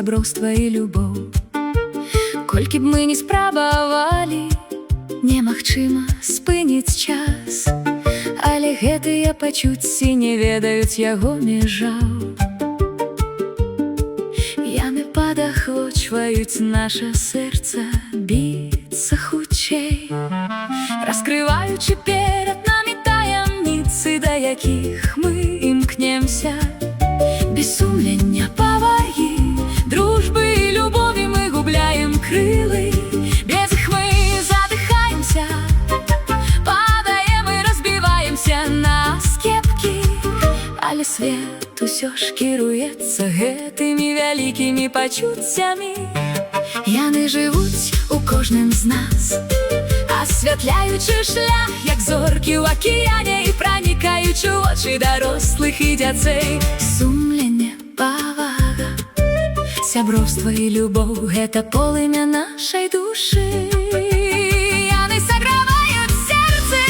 сяброўства і любоў. Колькі б мы не спрабавалі, немагчыма спыніць час, але гэтыя пачуцці не ведаюць яго межаў. Яны падахвочваюць наша сэрца біцца хутчэй, раскрываючы перад намі таямніцы, да якіх мы імкнемся. Без сумлення, павагі, дружбы і любові мы губляем крылы. Без іх мы задыхаемся, падаем і разбіваемся на скепкі. Але свет усё ж кіруецца гэтымі вялікімі пачуццямі. Яны жывуць у кожным з нас, асвятляючы шлях, як зоркі ў акіяне, і пранікаючы ў вочы дарослых і дзяцей. Сумленне, павага, сяброўства і любоў — гэта полымя нашай душы. Яны саграваюць сердцы,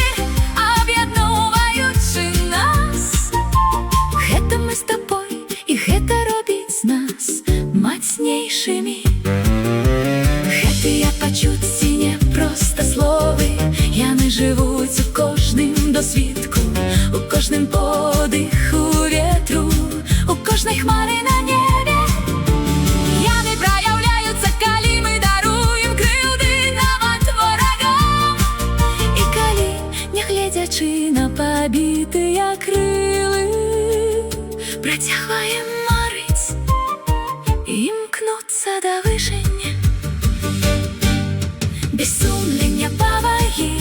аб'ядноўваючы нас. Гэта мы з табой, і гэта робіць нас мацнейшымі. Гэтыя пачуцці не проста словы, яны жывуць у кожным досвідку, у кожным подыху ветру, у кожнай хмары на небе. Яны праяўляюцца, калі мы даруем крыўды нават ворагам, і калі, нягледзячы на пабітыя крылы, працягваем марыць і імкнуцца да вышыні. Без сумлення, павагі,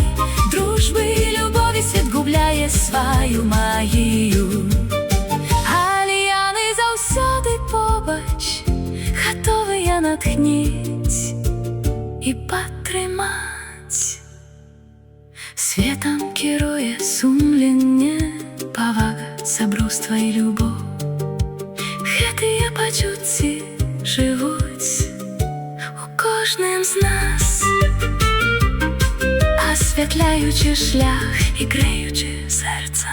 дружбы і любові свет губляе сваю магію. Але яны заўсёды побач, гатовыя натхніць і падтрымаць. Светам кіруе сумленне, павага, сяброўства і любоў. Гэтыя пачуцці жывуць у кожным з нас, асвятляючы шлях і грэючы сэрца.